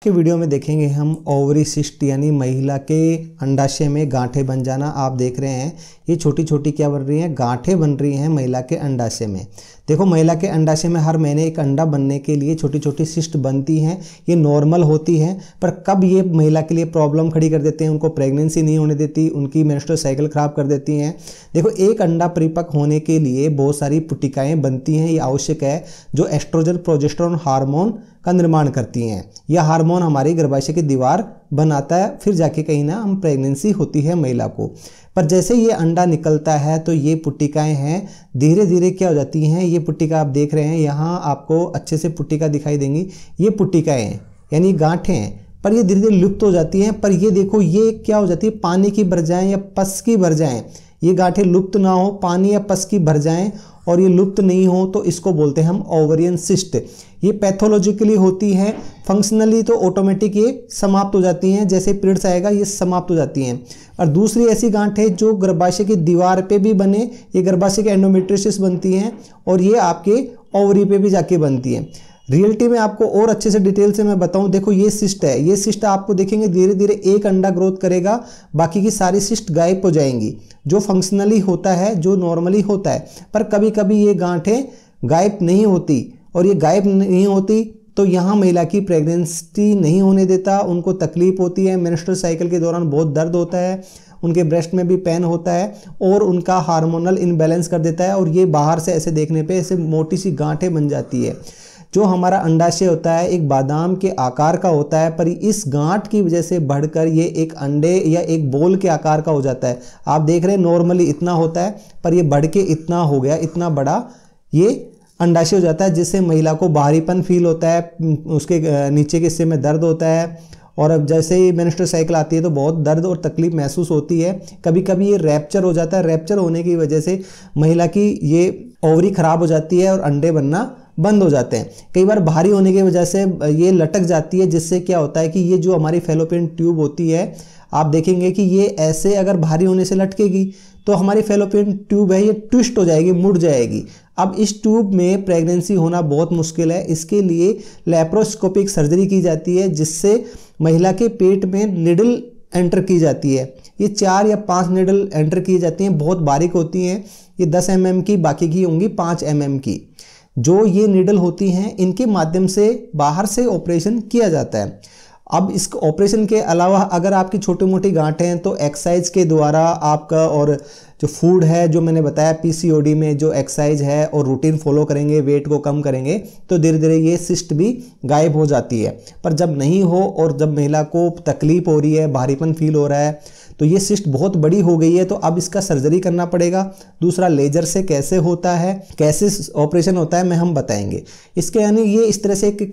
के वीडियो में देखेंगे हम ओवरी सिस्ट यानी महिला के अंडाशय में गांठें बन जाना। आप देख रहे हैं ये छोटी छोटी क्या बन रही हैं, गांठें बन रही हैं महिला के अंडाशय में। देखो महिला के अंडाशय में हर महीने एक अंडा बनने के लिए छोटी छोटी सिस्ट बनती हैं। ये नॉर्मल होती हैं, पर कब ये महिला के लिए प्रॉब्लम खड़ी कर देते हैं, उनको प्रेगनेंसी नहीं होने देती, उनकी मेंस्ट्रुअल साइकिल खराब कर देती हैं। देखो एक अंडा परिपक्व होने के लिए बहुत सारी पुटिकाएँ बनती हैं, ये आवश्यक है, जो एस्ट्रोजन प्रोजेस्टेरोन हार्मोन का निर्माण करती हैं। यह हार्मोन हमारी गर्भाशय की दीवार बनाता है, फिर जाके कहीं ना हम प्रेगनेंसी होती है महिला को। पर जैसे ये अंडा निकलता है तो ये पुट्टिकाएं हैं धीरे धीरे क्या हो जाती हैं। ये पुट्टिका आप देख रहे हैं, यहाँ आपको अच्छे से पुट्टिका दिखाई देंगी। ये पुट्टिकाएं हैं यानी गांठें हैं, पर ये धीरे धीरे लुप्त हो जाती हैं। पर ये देखो ये क्या हो जाती है, पानी की भर जाएं या पस की भर जाएं। ये गांठें लुप्त ना हो, पानी या पस की भर जाएं और ये लुप्त नहीं हो तो इसको बोलते हैं हम ओवरियन सिस्ट। ये पैथोलॉजिकली होती है, फंक्शनली तो ऑटोमेटिक ये समाप्त हो जाती हैं, जैसे पीरियड्स आएगा ये समाप्त हो जाती हैं। और दूसरी ऐसी गांठें जो गर्भाशय की दीवार पे भी बने, ये गर्भाशय के एंडोमेट्रियोसिस बनती हैं और ये आपके ओवरी पे भी जाके बनती हैं। रियलिटी में आपको और अच्छे से डिटेल से मैं बताऊं, देखो ये सिस्ट है, ये सिस्ट आपको देखेंगे धीरे धीरे एक अंडा ग्रोथ करेगा, बाकी की सारी सिस्ट गायब हो जाएंगी, जो फंक्शनली होता है, जो नॉर्मली होता है। पर कभी कभी ये गांठें गायब नहीं होती, और ये गायब नहीं होती तो यहाँ महिला की प्रेगनेंसी नहीं होने देता, उनको तकलीफ होती है, मेंस्ट्रुअल साइकिल के दौरान बहुत दर्द होता है, उनके ब्रेस्ट में भी पेन होता है और उनका हार्मोनल इनबैलेंस कर देता है। और ये बाहर से ऐसे देखने पे ऐसे मोटी सी गांठें बन जाती है। जो हमारा अंडाशय होता है एक बादाम के आकार का होता है, पर इस गांठ की वजह से बढ़कर ये एक अंडे या एक बॉल के आकार का हो जाता है। आप देख रहे हैं नॉर्मली इतना होता है, पर ये बढ़ के इतना हो गया, इतना बड़ा ये अंडाशय हो जाता है, जिससे महिला को बाहरीपन फील होता है, उसके नीचे के हिस्से में दर्द होता है। और अब जैसे ही मेंस्ट्रुअल साइकिल आती है तो बहुत दर्द और तकलीफ महसूस होती है। कभी कभी ये रैप्चर हो जाता है, रैप्चर होने की वजह से महिला की ये ओवरी खराब हो जाती है और अंडे बनना बंद हो जाते हैं। कई बार भारी होने की वजह से ये लटक जाती है, जिससे क्या होता है कि ये जो हमारी फैलोपियन ट्यूब होती है, आप देखेंगे कि ये ऐसे अगर भारी होने से लटकेगी तो हमारी फैलोपियन ट्यूब है ये ट्विस्ट हो जाएगी, मुड़ जाएगी। अब इस ट्यूब में प्रेगनेंसी होना बहुत मुश्किल है। इसके लिए लैप्रोस्कोपिक सर्जरी की जाती है, जिससे महिला के पेट में निडल एंटर की जाती है। ये 4 या 5 निडल एंटर की जाती हैं, बहुत बारीक होती हैं। ये 10 mm की, बाकी की होंगी 5 mm की। जो ये निडल होती हैं इनके माध्यम से बाहर से ऑपरेशन किया जाता है। अब इस ऑपरेशन के अलावा अगर आपकी छोटी मोटी गांठें हैं तो एक्सरसाइज के द्वारा आपका, और जो फूड है जो मैंने बताया पीसीओडी में जो एक्सरसाइज है और रूटीन फॉलो करेंगे, वेट को कम करेंगे, तो धीरे धीरे ये सिस्ट भी गायब हो जाती है। पर जब नहीं हो और जब महिला को तकलीफ हो रही है, भारीपन फील हो रहा है, तो ये सिस्ट बहुत बड़ी हो गई है, तो अब इसका सर्जरी करना पड़ेगा। दूसरा लेजर से कैसे होता है, कैसे ऑपरेशन होता है, मैं हम बताएंगे। इसके यानी ये इस तरह से एक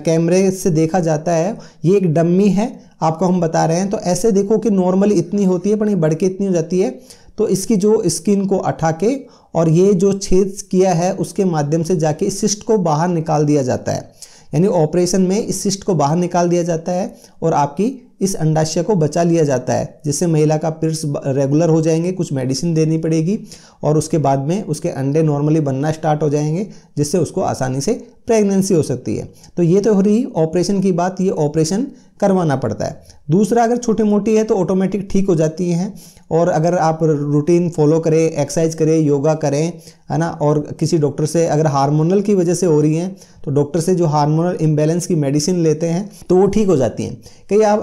कैमरे से देखा जाता है, ये एक डम्मी है, आपको हम बता रहे हैं। तो ऐसे देखो कि नॉर्मली इतनी होती है, पर ये बढ़ के इतनी हो जाती है। तो इसकी जो स्किन को उठा के और ये जो छेद किया है उसके माध्यम से जाके इस सिस्ट को बाहर निकाल दिया जाता है। यानी ऑपरेशन में इस सिस्ट को बाहर निकाल दिया जाता है और आपकी इस अंडाशय को बचा लिया जाता है, जिससे महिला का पीरियड्स रेगुलर हो जाएंगे। कुछ मेडिसिन देनी पड़ेगी और उसके बाद में उसके अंडे नॉर्मली बनना स्टार्ट हो जाएंगे, जिससे उसको आसानी से प्रेगनेंसी हो सकती है। तो ये तो हो रही ऑपरेशन की बात, ये ऑपरेशन करवाना पड़ता है। दूसरा अगर छोटी मोटी है तो ऑटोमेटिक ठीक हो जाती हैं, और अगर आप रूटीन फॉलो करें, एक्सरसाइज करें, योगा करें, है ना, और किसी डॉक्टर से अगर हार्मोनल की वजह से हो रही हैं तो डॉक्टर से जो हार्मोनल इम्बैलेंस की मेडिसिन लेते हैं तो वो ठीक हो जाती हैं।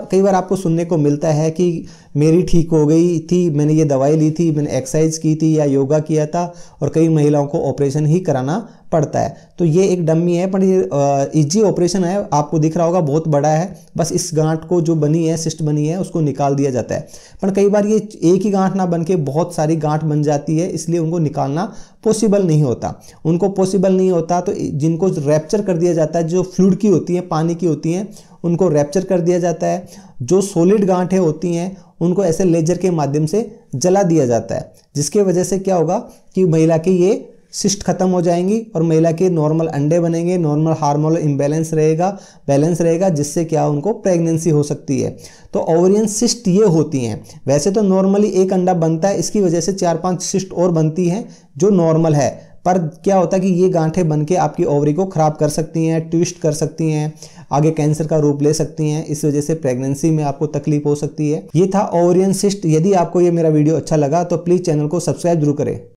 कई बार आपको सुनने को मिलता है कि मेरी ठीक हो गई थी, मैंने ये दवाई ली थी, मैंने एक्सरसाइज की थी या योगा किया था, और कई महिलाओं को ऑपरेशन ही कराना पड़ता है। तो ये एक डम्मी है, पर ये इजी ऑपरेशन है, आपको दिख रहा होगा बहुत बड़ा है। बस इस गांठ को जो बनी है, सिस्ट बनी है, उसको निकाल दिया जाता है। पर कई बार ये एक ही गांठ ना बन के बहुत सारी गांठ बन जाती है, इसलिए उनको निकालना पॉसिबल नहीं होता। उनको पॉसिबल नहीं होता तो जिनको रैप्चर कर दिया जाता है, जो फ्लूइड की होती हैं, पानी की होती हैं, उनको रैप्चर कर दिया जाता है। जो सॉलिड गांठें होती हैं उनको ऐसे लेजर के माध्यम से जला दिया जाता है, जिसके वजह से क्या होगा कि महिला की ये सिस्ट खत्म हो जाएंगी और महिला के नॉर्मल अंडे बनेंगे, नॉर्मल हार्मोनल इम्बैलेंस रहेगा, बैलेंस रहेगा, जिससे क्या उनको प्रेगनेंसी हो सकती है। तो ओवरियन सिस्ट ये होती हैं। वैसे तो नॉर्मली एक अंडा बनता है, इसकी वजह से 4-5 सिस्ट और बनती हैं जो नॉर्मल है, पर क्या होता है कि ये गांठें बन के आपकी ओवरी को खराब कर सकती हैं, ट्विस्ट कर सकती हैं, आगे कैंसर का रूप ले सकती हैं। इस वजह से प्रेगनेंसी में आपको तकलीफ हो सकती है। ये था ओवेरियन सिस्ट। यदि आपको ये मेरा वीडियो अच्छा लगा तो प्लीज़ चैनल को सब्सक्राइब जरूर करें।